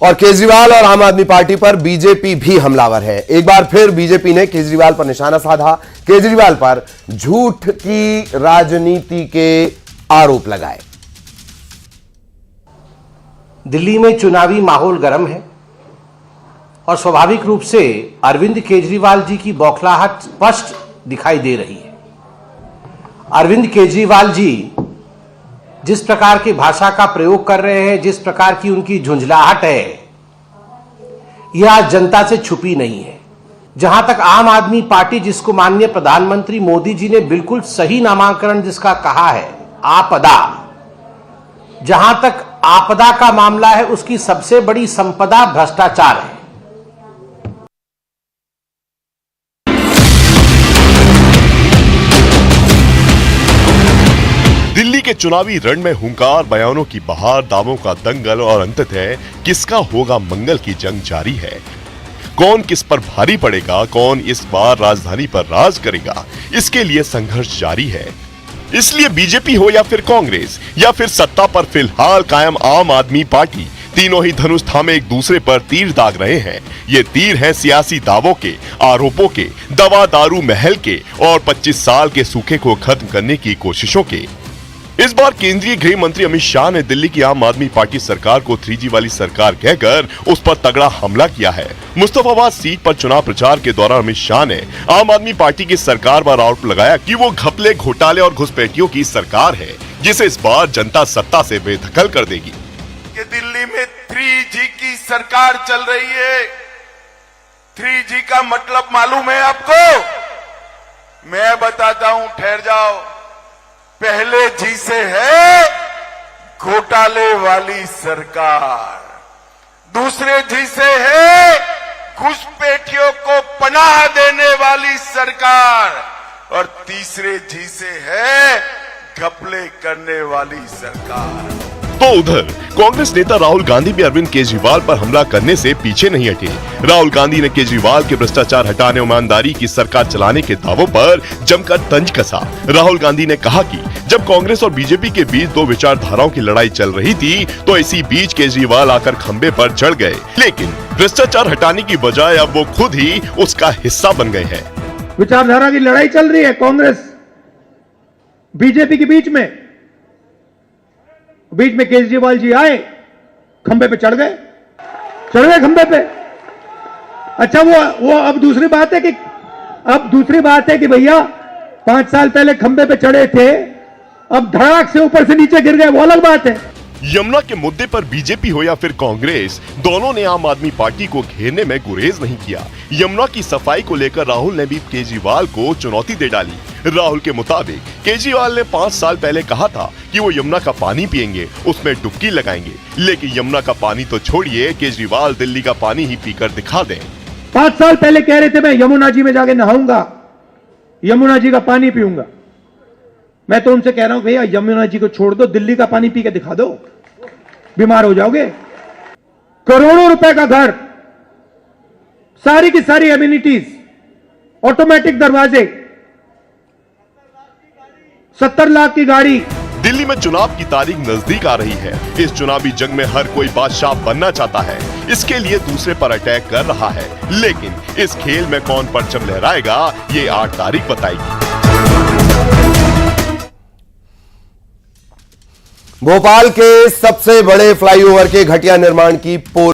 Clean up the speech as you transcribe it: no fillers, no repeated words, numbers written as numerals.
और केजरीवाल और आम आदमी पार्टी पर बीजेपी भी हमलावर है। एक बार फिर बीजेपी ने केजरीवाल पर निशाना साधा, केजरीवाल पर झूठ की राजनीति के आरोप लगाए। दिल्ली में चुनावी माहौल गर्म है और स्वाभाविक रूप से अरविंद केजरीवाल जी की बौखलाहट स्पष्ट दिखाई दे रही है। अरविंद केजरीवाल जी जिस प्रकार की भाषा का प्रयोग कर रहे हैं, जिस प्रकार की उनकी झुंझलाहट है, यह आज जनता से छुपी नहीं है। जहां तक आम आदमी पार्टी, जिसको माननीय प्रधानमंत्री मोदी जी ने बिल्कुल सही नामांकन जिसका कहा है, आपदा, जहां तक आपदा का मामला है, उसकी सबसे बड़ी संपदा भ्रष्टाचार है। दिल्ली के चुनावी रण में हुंकार, बयानों की बहार, दावों का दंगल और अंततः किसका होगा मंगल की जंग जारी है। कौन किस पर भारी पड़ेगा, कौन इस बार राजधानी पर राज करेगा, इसके लिए संघर्ष जारी है। इसलिए बीजेपी हो या फिर कांग्रेस या फिर सत्ता पर फिलहाल कायम आम आदमी पार्टी, तीनों ही धनुष थामे एक दूसरे पर तीर दाग रहे हैं। ये तीर हैं सियासी दावों के, आरोपों के, दवा दारू महल के और 25 साल के सूखे को खत्म करने की कोशिशों के। इस बार केंद्रीय गृह मंत्री अमित शाह ने दिल्ली की आम आदमी पार्टी सरकार को 3G वाली सरकार कहकर उस पर तगड़ा हमला किया है। मुस्तफाबाद सीट पर चुनाव प्रचार के दौरान अमित शाह ने आम आदमी पार्टी की सरकार पर आरोप लगाया कि वो घपले, घोटाले और घुसपैठियों की सरकार है, जिसे इस बार जनता सत्ता से बेदखल कर देगी। कि दिल्ली में 3G की सरकार चल रही है। 3G का मतलब मालूम है आपको? मैं बताता हूं, ठहर जाओ। पहले जी से है घोटाले वाली सरकार, दूसरे जी से है घुसपैठियों को पनाह देने वाली सरकार और तीसरे जी से है घपले करने वाली सरकार। तो उधर कांग्रेस नेता राहुल गांधी भी अरविंद केजरीवाल पर हमला करने से पीछे नहीं हटे। राहुल गांधी ने केजरीवाल के भ्रष्टाचार हटाने, ईमानदारी की सरकार चलाने के दावों पर जमकर तंज कसा। राहुल गांधी ने कहा कि जब कांग्रेस और बीजेपी के बीच दो विचारधाराओं की लड़ाई चल रही थी, तो इसी बीच केजरीवाल आकर खंबे पर चढ़ गए, लेकिन भ्रष्टाचार हटाने की बजाय अब वो खुद ही उसका हिस्सा बन गए हैं। विचारधारा की लड़ाई चल रही है कांग्रेस बीजेपी के बीच में केजरीवाल जी आए, खंबे पे चढ़ गए खंबे पे। अच्छा, वो अब दूसरी बात है कि भैया 5 साल पहले खंबे पे चढ़े थे, अब धड़ाक से ऊपर से नीचे गिर गए, वो अलग बात है। यमुना के मुद्दे पर बीजेपी हो या फिर कांग्रेस, दोनों ने आम आदमी पार्टी को घेरने में गुरेज नहीं किया। यमुना की सफाई को लेकर राहुल ने भी केजरीवाल को चुनौती दे डाली। राहुल के मुताबिक केजरीवाल ने 5 साल पहले कहा था कि वो यमुना का पानी पिएंगे, उसमें डुबकी लगाएंगे, लेकिन यमुना का पानी तो छोड़िए, केजरीवाल दिल्ली का पानी ही पीकर दिखा दें। 5 साल पहले कह रहे थे मैं यमुना जी में जाके नहाऊंगा, यमुना जी का पानी पीऊंगा। मैं तो उनसे कह रहा हूं भैया यमुना जी को छोड़ दो, दिल्ली का पानी पी के दिखा दो, बीमार हो जाओगे। करोड़ों रुपए का घर, सारी की सारी एमिनिटीज, ऑटोमेटिक दरवाजे, 70 लाख की गाड़ी। दिल्ली में चुनाव की तारीख नजदीक आ रही है। इस चुनावी जंग में हर कोई बादशाह बनना चाहता है, इसके लिए दूसरे पर अटैक कर रहा है, लेकिन इस खेल में कौन परचम लहराएगा, ये 8 तारीख बताएगी। भोपाल के सबसे बड़े फ्लाईओवर के घटिया निर्माण की